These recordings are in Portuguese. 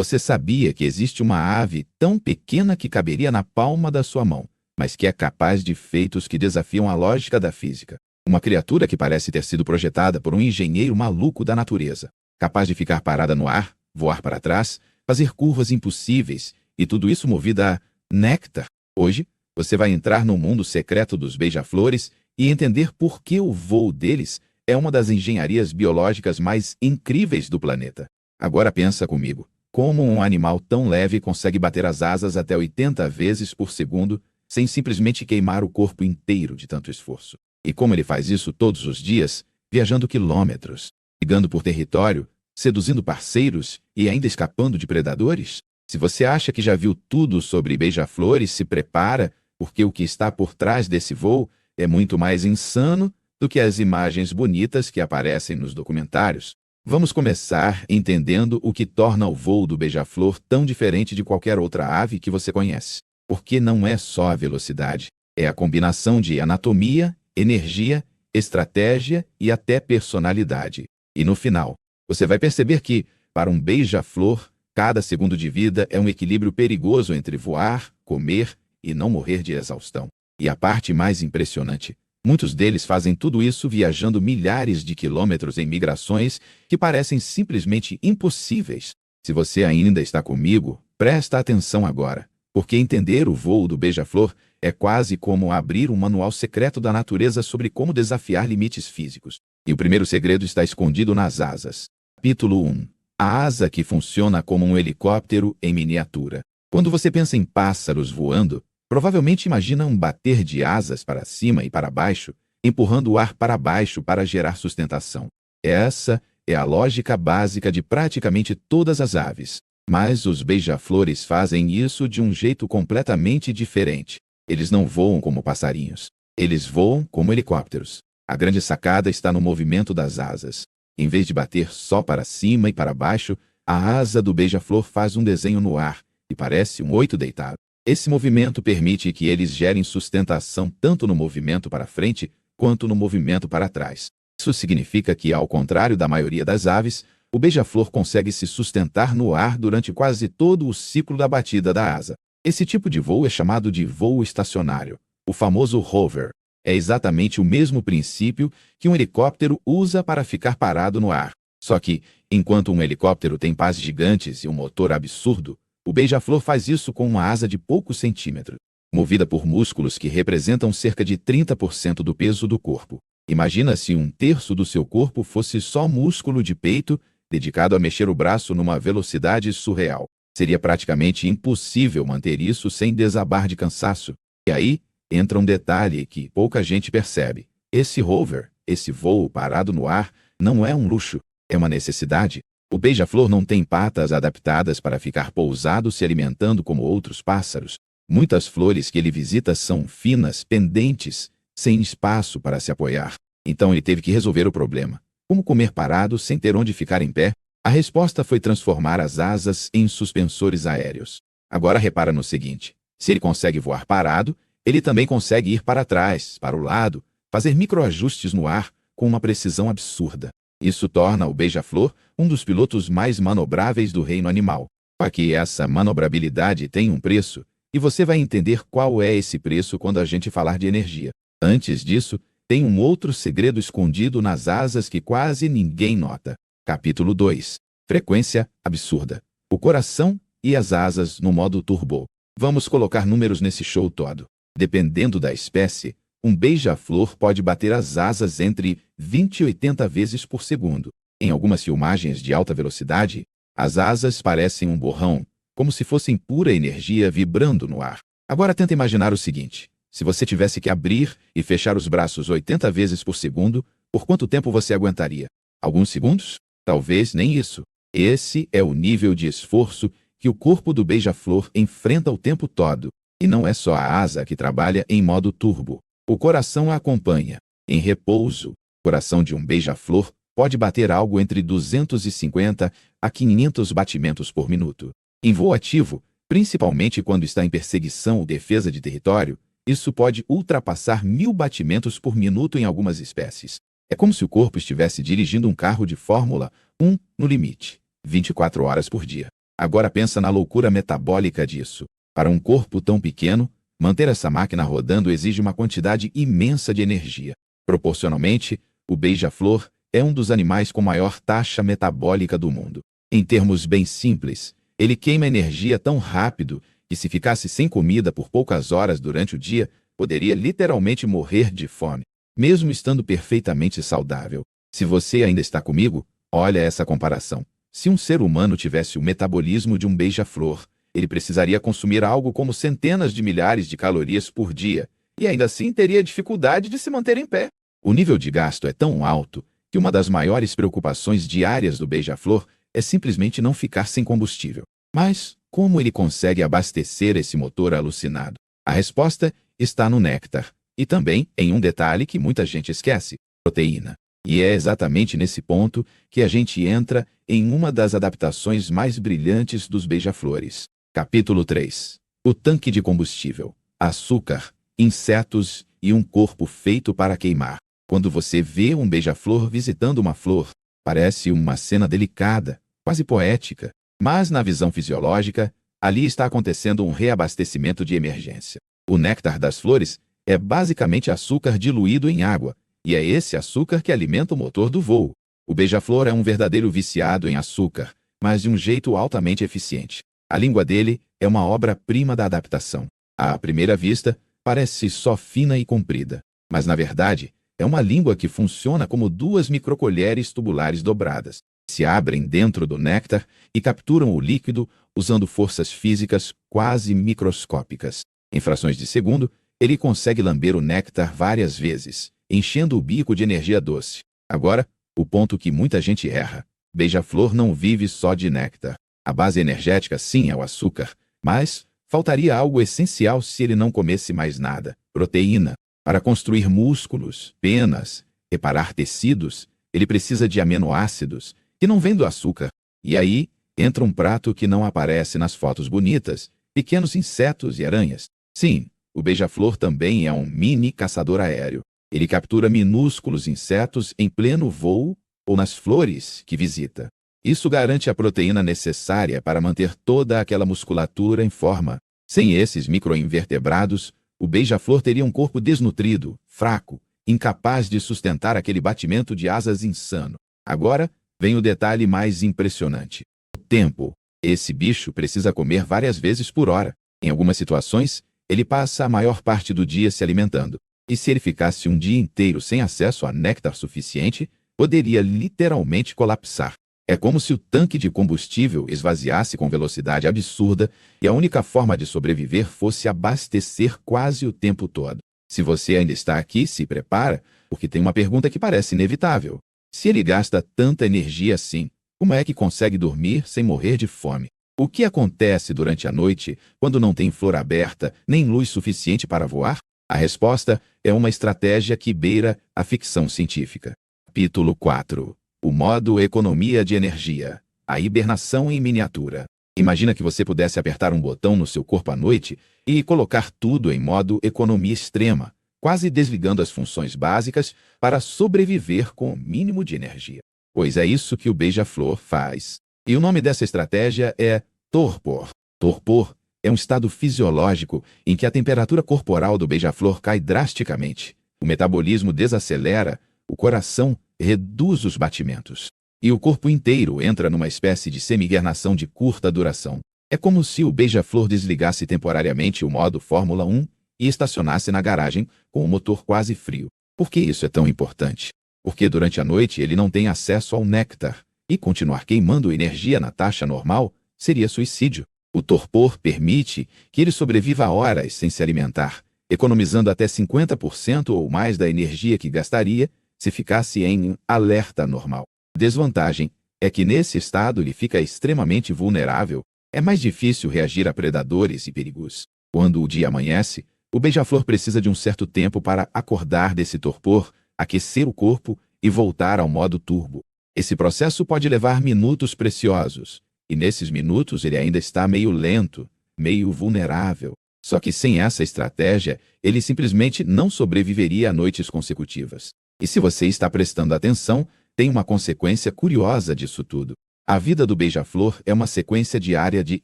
Você sabia que existe uma ave tão pequena que caberia na palma da sua mão, mas que é capaz de feitos que desafiam a lógica da física? Uma criatura que parece ter sido projetada por um engenheiro maluco da natureza, capaz de ficar parada no ar, voar para trás, fazer curvas impossíveis, e tudo isso movida a néctar. Hoje, você vai entrar no mundo secreto dos beija-flores e entender por que o voo deles é uma das engenharias biológicas mais incríveis do planeta. Agora pensa comigo. Como um animal tão leve consegue bater as asas até 80 vezes por segundo sem simplesmente queimar o corpo inteiro de tanto esforço? E como ele faz isso todos os dias, viajando quilômetros, brigando por território, seduzindo parceiros e ainda escapando de predadores? Se você acha que já viu tudo sobre beija-flores, se prepara, porque o que está por trás desse voo é muito mais insano do que as imagens bonitas que aparecem nos documentários. Vamos começar entendendo o que torna o voo do beija-flor tão diferente de qualquer outra ave que você conhece. Porque não é só a velocidade, é a combinação de anatomia, energia, estratégia e até personalidade. E no final, você vai perceber que, para um beija-flor, cada segundo de vida é um equilíbrio perigoso entre voar, comer e não morrer de exaustão. E a parte mais impressionante, muitos deles fazem tudo isso viajando milhares de quilômetros em migrações que parecem simplesmente impossíveis. Se você ainda está comigo, presta atenção agora, porque entender o voo do beija-flor é quase como abrir um manual secreto da natureza sobre como desafiar limites físicos. E o primeiro segredo está escondido nas asas. Capítulo 1. A asa que funciona como um helicóptero em miniatura. Quando você pensa em pássaros voando, provavelmente imagina um bater de asas para cima e para baixo, empurrando o ar para baixo para gerar sustentação. Essa é a lógica básica de praticamente todas as aves. Mas os beija-flores fazem isso de um jeito completamente diferente. Eles não voam como passarinhos. Eles voam como helicópteros. A grande sacada está no movimento das asas. Em vez de bater só para cima e para baixo, a asa do beija-flor faz um desenho no ar e parece um 8 deitado. Esse movimento permite que eles gerem sustentação tanto no movimento para frente quanto no movimento para trás. Isso significa que, ao contrário da maioria das aves, o beija-flor consegue se sustentar no ar durante quase todo o ciclo da batida da asa. Esse tipo de voo é chamado de voo estacionário, o famoso hover. É exatamente o mesmo princípio que um helicóptero usa para ficar parado no ar. Só que, enquanto um helicóptero tem pás gigantes e um motor absurdo, o beija-flor faz isso com uma asa de poucos centímetros, movida por músculos que representam cerca de 30% do peso do corpo. Imagina se um terço do seu corpo fosse só músculo de peito, dedicado a mexer o braço numa velocidade surreal. Seria praticamente impossível manter isso sem desabar de cansaço. E aí entra um detalhe que pouca gente percebe. Esse hover, esse voo parado no ar, não é um luxo, é uma necessidade. O beija-flor não tem patas adaptadas para ficar pousado se alimentando como outros pássaros. Muitas flores que ele visita são finas, pendentes, sem espaço para se apoiar. Então ele teve que resolver o problema. Como comer parado sem ter onde ficar em pé? A resposta foi transformar as asas em suspensores aéreos. Agora repara no seguinte: se ele consegue voar parado, ele também consegue ir para trás, para o lado, fazer microajustes no ar com uma precisão absurda. Isso torna o beija-flor um dos pilotos mais manobráveis do reino animal. Só que essa manobrabilidade tem um preço, e você vai entender qual é esse preço quando a gente falar de energia. Antes disso, tem um outro segredo escondido nas asas que quase ninguém nota. Capítulo 2. Frequência absurda. O coração e as asas no modo turbo. Vamos colocar números nesse show todo. Dependendo da espécie, um beija-flor pode bater as asas entre 20 e 80 vezes por segundo. Em algumas filmagens de alta velocidade, as asas parecem um borrão, como se fossem pura energia vibrando no ar. Agora tenta imaginar o seguinte: se você tivesse que abrir e fechar os braços 80 vezes por segundo, por quanto tempo você aguentaria? Alguns segundos? Talvez nem isso. Esse é o nível de esforço que o corpo do beija-flor enfrenta o tempo todo. E não é só a asa que trabalha em modo turbo. O coração a acompanha. Em repouso, o coração de um beija-flor pode bater algo entre 250 a 500 batimentos por minuto. Em voo ativo, principalmente quando está em perseguição ou defesa de território, isso pode ultrapassar 1000 batimentos por minuto em algumas espécies. É como se o corpo estivesse dirigindo um carro de Fórmula 1 no limite, 24 horas por dia. Agora pensa na loucura metabólica disso. Para um corpo tão pequeno, manter essa máquina rodando exige uma quantidade imensa de energia. Proporcionalmente, o beija-flor é um dos animais com maior taxa metabólica do mundo. Em termos bem simples, ele queima energia tão rápido que, se ficasse sem comida por poucas horas durante o dia, poderia literalmente morrer de fome, mesmo estando perfeitamente saudável. Se você ainda está comigo, olha essa comparação. Se um ser humano tivesse o metabolismo de um beija-flor, ele precisaria consumir algo como centenas de milhares de calorias por dia, e ainda assim teria dificuldade de se manter em pé. O nível de gasto é tão alto que uma das maiores preocupações diárias do beija-flor é simplesmente não ficar sem combustível. Mas como ele consegue abastecer esse motor alucinado? A resposta está no néctar, e também em um detalhe que muita gente esquece: proteína. E é exatamente nesse ponto que a gente entra em uma das adaptações mais brilhantes dos beija-flores. Capítulo 3. O tanque de combustível. Açúcar, insetos e um corpo feito para queimar. Quando você vê um beija-flor visitando uma flor, parece uma cena delicada, quase poética. Mas na visão fisiológica, ali está acontecendo um reabastecimento de emergência. O néctar das flores é basicamente açúcar diluído em água, e é esse açúcar que alimenta o motor do voo. O beija-flor é um verdadeiro viciado em açúcar, mas de um jeito altamente eficiente. A língua dele é uma obra-prima da adaptação. À primeira vista, parece só fina e comprida, mas na verdade é uma língua que funciona como duas microcolheres tubulares dobradas. Se abrem dentro do néctar e capturam o líquido usando forças físicas quase microscópicas. Em frações de segundo, ele consegue lamber o néctar várias vezes, enchendo o bico de energia doce. Agora, o ponto que muita gente erra: beija-flor não vive só de néctar. A base energética sim é o açúcar, mas faltaria algo essencial se ele não comesse mais nada: proteína. Para construir músculos, penas, reparar tecidos, ele precisa de aminoácidos, que não vêm do açúcar. E aí entra um prato que não aparece nas fotos bonitas: pequenos insetos e aranhas. Sim, o beija-flor também é um mini caçador aéreo. Ele captura minúsculos insetos em pleno voo ou nas flores que visita. Isso garante a proteína necessária para manter toda aquela musculatura em forma. Sem esses microinvertebrados, o beija-flor teria um corpo desnutrido, fraco, incapaz de sustentar aquele batimento de asas insano. Agora vem o detalhe mais impressionante: o tempo. Esse bicho precisa comer várias vezes por hora. Em algumas situações, ele passa a maior parte do dia se alimentando. E se ele ficasse um dia inteiro sem acesso a néctar suficiente, poderia literalmente colapsar. É como se o tanque de combustível esvaziasse com velocidade absurda e a única forma de sobreviver fosse abastecer quase o tempo todo. Se você ainda está aqui, se prepara, porque tem uma pergunta que parece inevitável. Se ele gasta tanta energia assim, como é que consegue dormir sem morrer de fome? O que acontece durante a noite quando não tem flor aberta nem luz suficiente para voar? A resposta é uma estratégia que beira a ficção científica. Capítulo 4. O modo economia de energia. A hibernação em miniatura. Imagina que você pudesse apertar um botão no seu corpo à noite e colocar tudo em modo economia extrema, quase desligando as funções básicas para sobreviver com o mínimo de energia. Pois é isso que o beija-flor faz. E o nome dessa estratégia é torpor. Torpor é um estado fisiológico em que a temperatura corporal do beija-flor cai drasticamente. O metabolismo desacelera, o coração reduz os batimentos, e o corpo inteiro entra numa espécie de semi-hibernação de curta duração. É como se o beija-flor desligasse temporariamente o modo Fórmula 1 e estacionasse na garagem com o motor quase frio. Por que isso é tão importante? Porque durante a noite ele não tem acesso ao néctar, e continuar queimando energia na taxa normal seria suicídio. O torpor permite que ele sobreviva horas sem se alimentar, economizando até 50% ou mais da energia que gastaria se ficasse em alerta normal. A desvantagem é que nesse estado ele fica extremamente vulnerável. É mais difícil reagir a predadores e perigos. Quando o dia amanhece, o beija-flor precisa de um certo tempo para acordar desse torpor, aquecer o corpo e voltar ao modo turbo. Esse processo pode levar minutos preciosos, e nesses minutos ele ainda está meio lento, meio vulnerável. Só que sem essa estratégia, ele simplesmente não sobreviveria a noites consecutivas. E se você está prestando atenção, tem uma consequência curiosa disso tudo. A vida do beija-flor é uma sequência diária de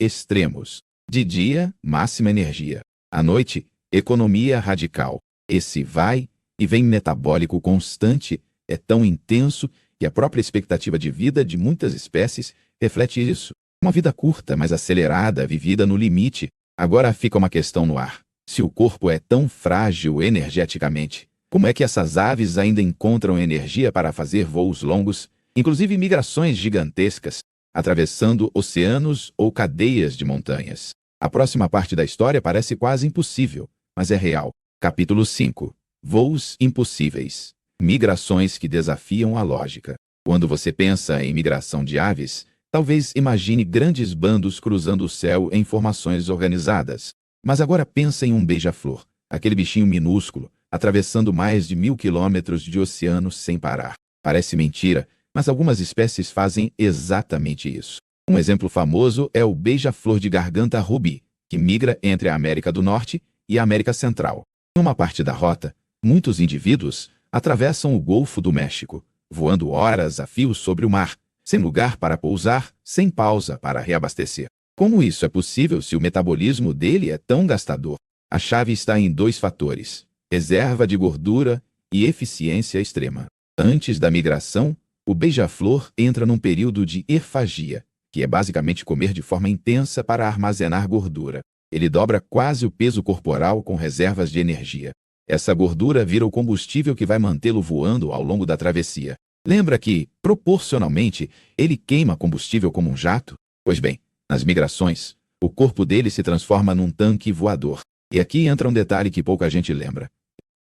extremos. De dia, máxima energia. À noite, economia radical. Esse vai e vem metabólico constante é tão intenso que a própria expectativa de vida de muitas espécies reflete isso. Uma vida curta, mas acelerada, vivida no limite. Agora fica uma questão no ar. Se o corpo é tão frágil energeticamente, como é que essas aves ainda encontram energia para fazer voos longos, inclusive migrações gigantescas, atravessando oceanos ou cadeias de montanhas? A próxima parte da história parece quase impossível, mas é real. Capítulo 5. Voos impossíveis. Migrações que desafiam a lógica. Quando você pensa em migração de aves, talvez imagine grandes bandos cruzando o céu em formações organizadas. Mas agora pensa em um beija-flor, aquele bichinho minúsculo, atravessando mais de 1000 quilômetros de oceano sem parar. Parece mentira, mas algumas espécies fazem exatamente isso. Um exemplo famoso é o beija-flor de garganta rubi, que migra entre a América do Norte e a América Central. Numa parte da rota, muitos indivíduos atravessam o Golfo do México, voando horas a fio sobre o mar, sem lugar para pousar, sem pausa para reabastecer. Como isso é possível se o metabolismo dele é tão gastador? A chave está em 2 fatores: reserva de gordura e eficiência extrema. Antes da migração, o beija-flor entra num período de efagia, que é basicamente comer de forma intensa para armazenar gordura. Ele dobra quase o peso corporal com reservas de energia. Essa gordura vira o combustível que vai mantê-lo voando ao longo da travessia. Lembra que, proporcionalmente, ele queima combustível como um jato? Pois bem, nas migrações, o corpo dele se transforma num tanque voador. E aqui entra um detalhe que pouca gente lembra.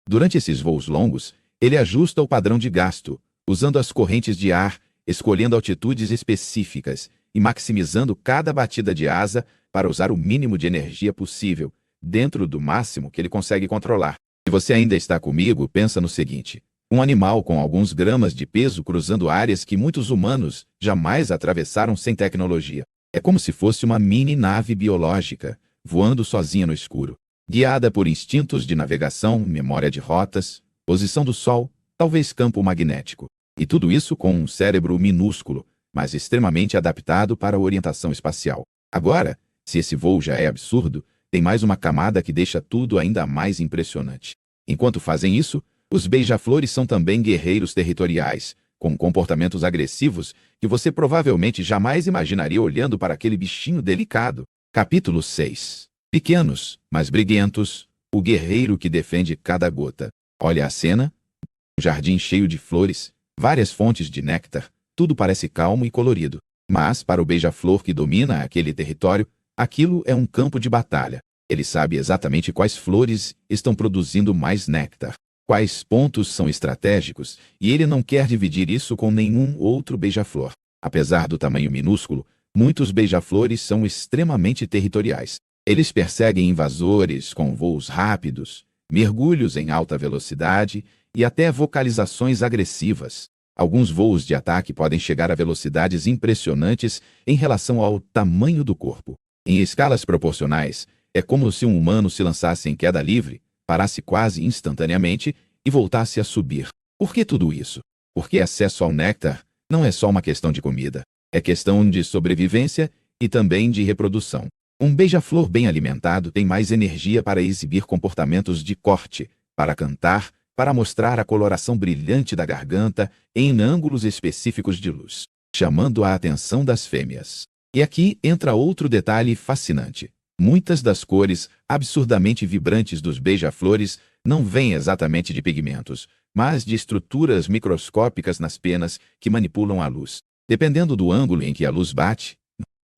Durante esses voos longos, ele ajusta o padrão de gasto, usando as correntes de ar, escolhendo altitudes específicas e maximizando cada batida de asa para usar o mínimo de energia possível, dentro do máximo que ele consegue controlar. Se você ainda está comigo, pensa no seguinte: um animal com alguns gramas de peso cruzando áreas que muitos humanos jamais atravessaram sem tecnologia. É como se fosse uma mini nave biológica, voando sozinha no escuro, guiada por instintos de navegação, memória de rotas, posição do sol, talvez campo magnético. E tudo isso com um cérebro minúsculo, mas extremamente adaptado para a orientação espacial. Agora, se esse voo já é absurdo, tem mais uma camada que deixa tudo ainda mais impressionante. Enquanto fazem isso, os beija-flores são também guerreiros territoriais, com comportamentos agressivos que você provavelmente jamais imaginaria olhando para aquele bichinho delicado. Capítulo 6. Pequenos, mas briguentos, o guerreiro que defende cada gota. Olha a cena: um jardim cheio de flores, várias fontes de néctar, tudo parece calmo e colorido. Mas, para o beija-flor que domina aquele território, aquilo é um campo de batalha. Ele sabe exatamente quais flores estão produzindo mais néctar, quais pontos são estratégicos, e ele não quer dividir isso com nenhum outro beija-flor. Apesar do tamanho minúsculo, muitos beija-flores são extremamente territoriais. Eles perseguem invasores com voos rápidos, mergulhos em alta velocidade e até vocalizações agressivas. Alguns voos de ataque podem chegar a velocidades impressionantes em relação ao tamanho do corpo. Em escalas proporcionais, é como se um humano se lançasse em queda livre, parasse quase instantaneamente e voltasse a subir. Por que tudo isso? Porque acesso ao néctar não é só uma questão de comida. É questão de sobrevivência e também de reprodução. Um beija-flor bem alimentado tem mais energia para exibir comportamentos de corte, para cantar, para mostrar a coloração brilhante da garganta em ângulos específicos de luz, chamando a atenção das fêmeas. E aqui entra outro detalhe fascinante. Muitas das cores absurdamente vibrantes dos beija-flores não vêm exatamente de pigmentos, mas de estruturas microscópicas nas penas que manipulam a luz. Dependendo do ângulo em que a luz bate,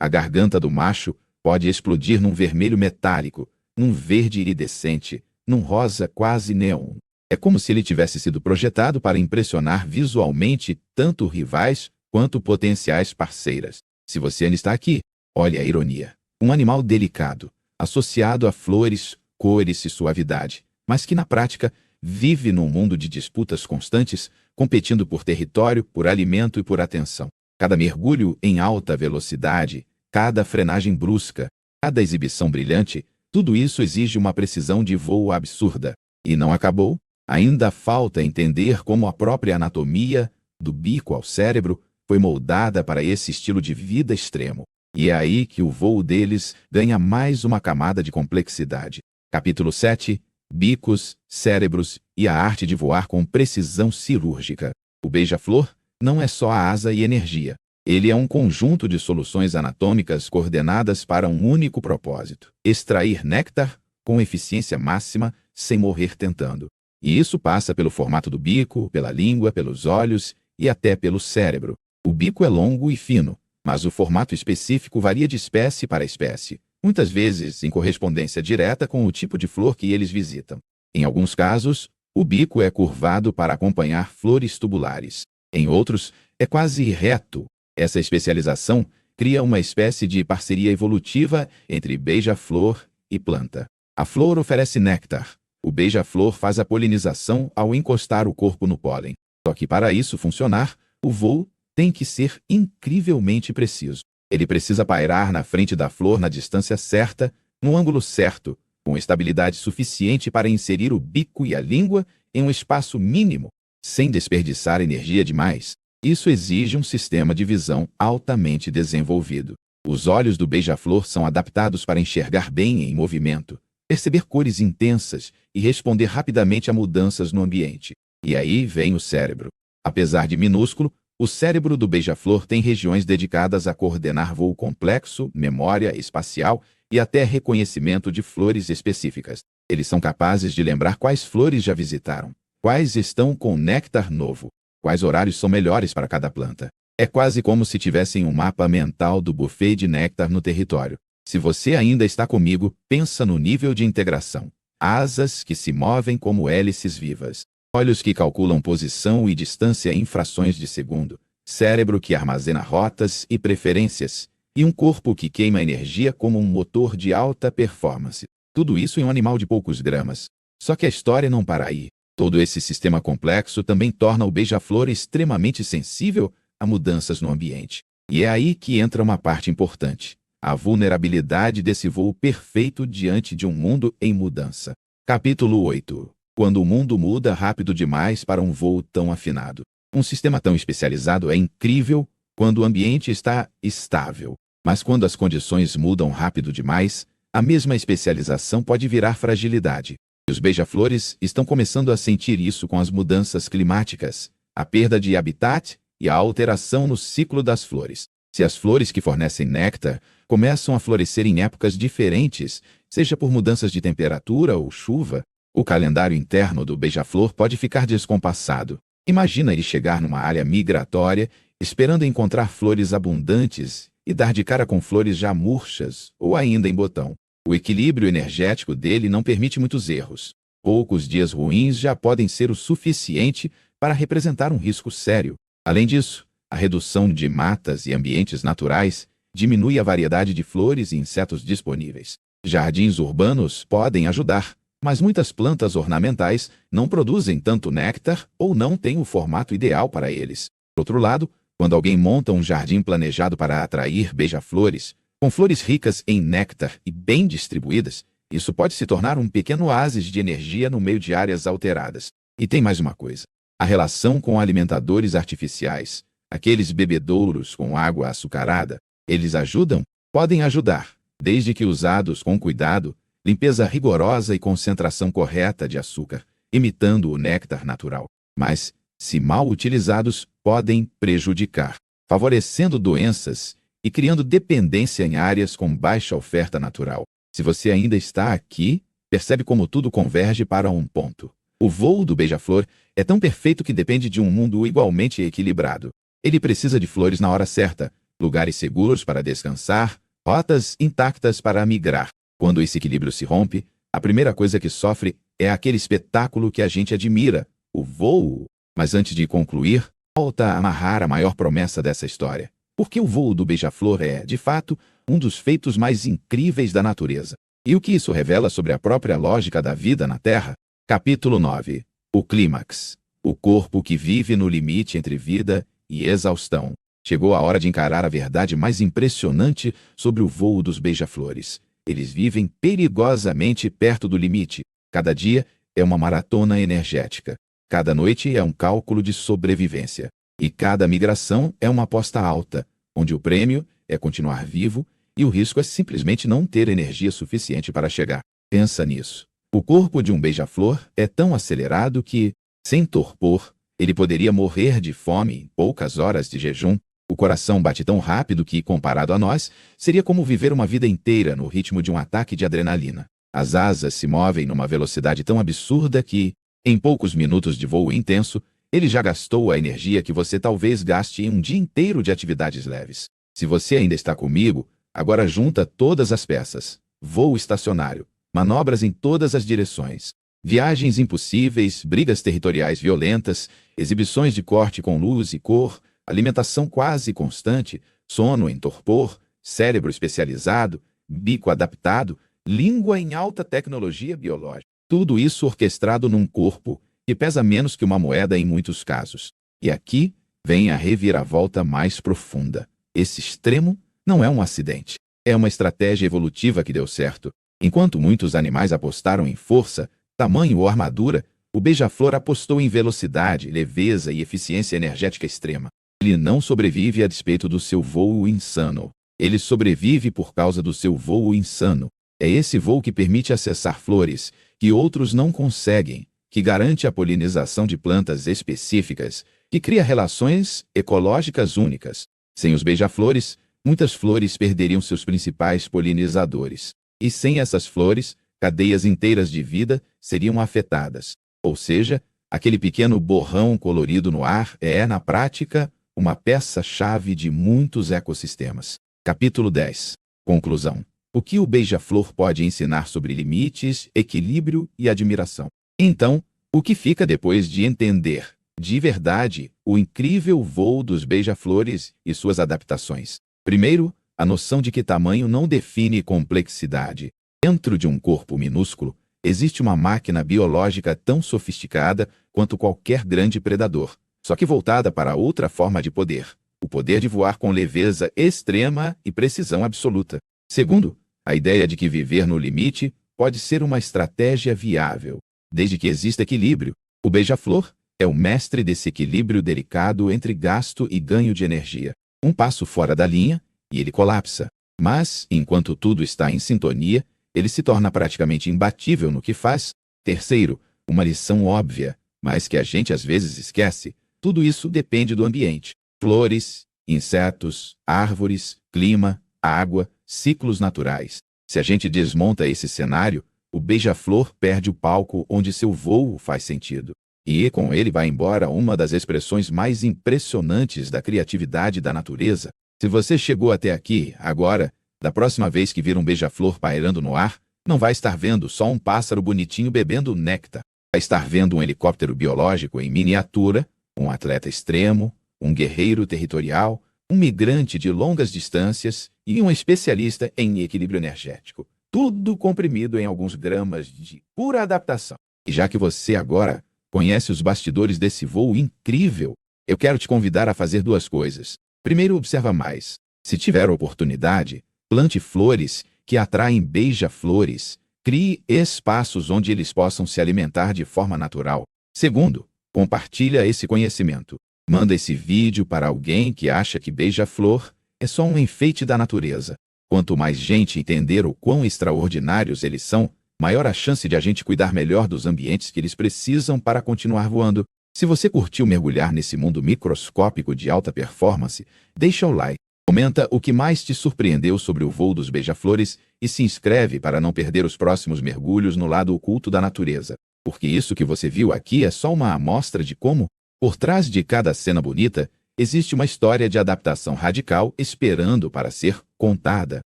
a garganta do macho pode explodir num vermelho metálico, num verde iridescente, num rosa quase neon. É como se ele tivesse sido projetado para impressionar visualmente tanto rivais quanto potenciais parceiras. Se você ainda está aqui, olhe a ironia. Um animal delicado, associado a flores, cores e suavidade, mas que na prática vive num mundo de disputas constantes, competindo por território, por alimento e por atenção. Cada mergulho em alta velocidade, cada frenagem brusca, cada exibição brilhante, tudo isso exige uma precisão de voo absurda. E não acabou? Ainda falta entender como a própria anatomia, do bico ao cérebro, foi moldada para esse estilo de vida extremo. E é aí que o voo deles ganha mais uma camada de complexidade. Capítulo 7. Bicos, cérebros e a arte de voar com precisão cirúrgica. O beija-flor não é só a asa e energia. Ele é um conjunto de soluções anatômicas coordenadas para um único propósito: extrair néctar com eficiência máxima sem morrer tentando. E isso passa pelo formato do bico, pela língua, pelos olhos e até pelo cérebro. O bico é longo e fino, mas o formato específico varia de espécie para espécie, muitas vezes em correspondência direta com o tipo de flor que eles visitam. Em alguns casos, o bico é curvado para acompanhar flores tubulares. Em outros, é quase reto. Essa especialização cria uma espécie de parceria evolutiva entre beija-flor e planta. A flor oferece néctar. O beija-flor faz a polinização ao encostar o corpo no pólen. Só que para isso funcionar, o voo tem que ser incrivelmente preciso. Ele precisa pairar na frente da flor na distância certa, no ângulo certo, com estabilidade suficiente para inserir o bico e a língua em um espaço mínimo, sem desperdiçar energia demais. Isso exige um sistema de visão altamente desenvolvido. Os olhos do beija-flor são adaptados para enxergar bem em movimento, perceber cores intensas e responder rapidamente a mudanças no ambiente. E aí vem o cérebro. Apesar de minúsculo, o cérebro do beija-flor tem regiões dedicadas a coordenar voo complexo, memória espacial e até reconhecimento de flores específicas. Eles são capazes de lembrar quais flores já visitaram, quais estão com néctar novo, quais horários são melhores para cada planta. É quase como se tivessem um mapa mental do buffet de néctar no território. Se você ainda está comigo, pensa no nível de integração. Asas que se movem como hélices vivas. Olhos que calculam posição e distância em frações de segundo. Cérebro que armazena rotas e preferências. E um corpo que queima energia como um motor de alta performance. Tudo isso em um animal de poucos gramas. Só que a história não para aí. Todo esse sistema complexo também torna o beija-flor extremamente sensível a mudanças no ambiente. E é aí que entra uma parte importante: a vulnerabilidade desse voo perfeito diante de um mundo em mudança. Capítulo 8. Quando o mundo muda rápido demais para um voo tão afinado. Um sistema tão especializado é incrível quando o ambiente está estável. Mas quando as condições mudam rápido demais, a mesma especialização pode virar fragilidade. Os beija-flores estão começando a sentir isso com as mudanças climáticas, a perda de habitat e a alteração no ciclo das flores. Se as flores que fornecem néctar começam a florescer em épocas diferentes, seja por mudanças de temperatura ou chuva, o calendário interno do beija-flor pode ficar descompassado. Imagina ele chegar numa área migratória, esperando encontrar flores abundantes e dar de cara com flores já murchas ou ainda em botão. O equilíbrio energético dele não permite muitos erros. Poucos dias ruins já podem ser o suficiente para representar um risco sério. Além disso, a redução de matas e ambientes naturais diminui a variedade de flores e insetos disponíveis. Jardins urbanos podem ajudar, mas muitas plantas ornamentais não produzem tanto néctar ou não têm o formato ideal para eles. Por outro lado, quando alguém monta um jardim planejado para atrair beija-flores, com flores ricas em néctar e bem distribuídas, isso pode se tornar um pequeno oásis de energia no meio de áreas alteradas. E tem mais uma coisa: a relação com alimentadores artificiais, aqueles bebedouros com água açucarada, eles ajudam? Podem ajudar, desde que usados com cuidado, limpeza rigorosa e concentração correta de açúcar, imitando o néctar natural. Mas, se mal utilizados, podem prejudicar, favorecendo doenças e criando dependência em áreas com baixa oferta natural. Se você ainda está aqui, percebe como tudo converge para um ponto. O voo do beija-flor é tão perfeito que depende de um mundo igualmente equilibrado. Ele precisa de flores na hora certa, lugares seguros para descansar, rotas intactas para migrar. Quando esse equilíbrio se rompe, a primeira coisa que sofre é aquele espetáculo que a gente admira, o voo. Mas antes de concluir, volta a amarrar a maior promessa dessa história. Porque o voo do beija-flor é, de fato, um dos feitos mais incríveis da natureza. E o que isso revela sobre a própria lógica da vida na Terra? Capítulo 9. O clímax. O corpo que vive no limite entre vida e exaustão. Chegou a hora de encarar a verdade mais impressionante sobre o voo dos beija-flores. Eles vivem perigosamente perto do limite. Cada dia é uma maratona energética. Cada noite é um cálculo de sobrevivência. E cada migração é uma aposta alta, onde o prêmio é continuar vivo e o risco é simplesmente não ter energia suficiente para chegar. Pensa nisso. O corpo de um beija-flor é tão acelerado que, sem torpor, ele poderia morrer de fome em poucas horas de jejum. O coração bate tão rápido que, comparado a nós, seria como viver uma vida inteira no ritmo de um ataque de adrenalina. As asas se movem numa velocidade tão absurda que, em poucos minutos de voo intenso, ele já gastou a energia que você talvez gaste em um dia inteiro de atividades leves. Se você ainda está comigo, agora junta todas as peças. Voo estacionário, manobras em todas as direções, viagens impossíveis, brigas territoriais violentas, exibições de corte com luz e cor, alimentação quase constante, sono em torpor, cérebro especializado, bico adaptado, língua em alta tecnologia biológica. Tudo isso orquestrado num corpo que pesa menos que uma moeda em muitos casos. E aqui vem a reviravolta mais profunda. Esse extremo não é um acidente. É uma estratégia evolutiva que deu certo. Enquanto muitos animais apostaram em força, tamanho ou armadura, o beija-flor apostou em velocidade, leveza e eficiência energética extrema. Ele não sobrevive a despeito do seu voo insano. Ele sobrevive por causa do seu voo insano. É esse voo que permite acessar flores que outros não conseguem, que garante a polinização de plantas específicas, que cria relações ecológicas únicas. Sem os beija-flores, muitas flores perderiam seus principais polinizadores. E sem essas flores, cadeias inteiras de vida seriam afetadas. Ou seja, aquele pequeno borrão colorido no ar é, na prática, uma peça-chave de muitos ecossistemas. Capítulo 10. Conclusão. O que o beija-flor pode ensinar sobre limites, equilíbrio e admiração? Então, o que fica depois de entender, de verdade, o incrível voo dos beija-flores e suas adaptações? Primeiro, a noção de que tamanho não define complexidade. Dentro de um corpo minúsculo, existe uma máquina biológica tão sofisticada quanto qualquer grande predador, só que voltada para outra forma de poder, o poder de voar com leveza extrema e precisão absoluta. Segundo, a ideia de que viver no limite pode ser uma estratégia viável, desde que exista equilíbrio. O beija-flor é o mestre desse equilíbrio delicado entre gasto e ganho de energia. Um passo fora da linha e ele colapsa. Mas, enquanto tudo está em sintonia, ele se torna praticamente imbatível no que faz. Terceiro, uma lição óbvia, mas que a gente às vezes esquece. Tudo isso depende do ambiente. Flores, insetos, árvores, clima, água, ciclos naturais. Se a gente desmonta esse cenário, o beija-flor perde o palco onde seu voo faz sentido. E com ele vai embora uma das expressões mais impressionantes da criatividade da natureza. Se você chegou até aqui, agora, da próxima vez que vir um beija-flor pairando no ar, não vai estar vendo só um pássaro bonitinho bebendo néctar. Vai estar vendo um helicóptero biológico em miniatura, um atleta extremo, um guerreiro territorial, um migrante de longas distâncias e um especialista em equilíbrio energético. Tudo comprimido em alguns gramas de pura adaptação. E já que você agora conhece os bastidores desse voo incrível, eu quero te convidar a fazer duas coisas. Primeiro, observa mais. Se tiver oportunidade, plante flores que atraem beija-flores. Crie espaços onde eles possam se alimentar de forma natural. Segundo, compartilha esse conhecimento. Manda esse vídeo para alguém que acha que beija-flor é só um enfeite da natureza. Quanto mais gente entender o quão extraordinários eles são, maior a chance de a gente cuidar melhor dos ambientes que eles precisam para continuar voando. Se você curtiu mergulhar nesse mundo microscópico de alta performance, deixa o like, comenta o que mais te surpreendeu sobre o voo dos beija-flores e se inscreve para não perder os próximos mergulhos no lado oculto da natureza. Porque isso que você viu aqui é só uma amostra de como, por trás de cada cena bonita, existe uma história de adaptação radical esperando para ser contada.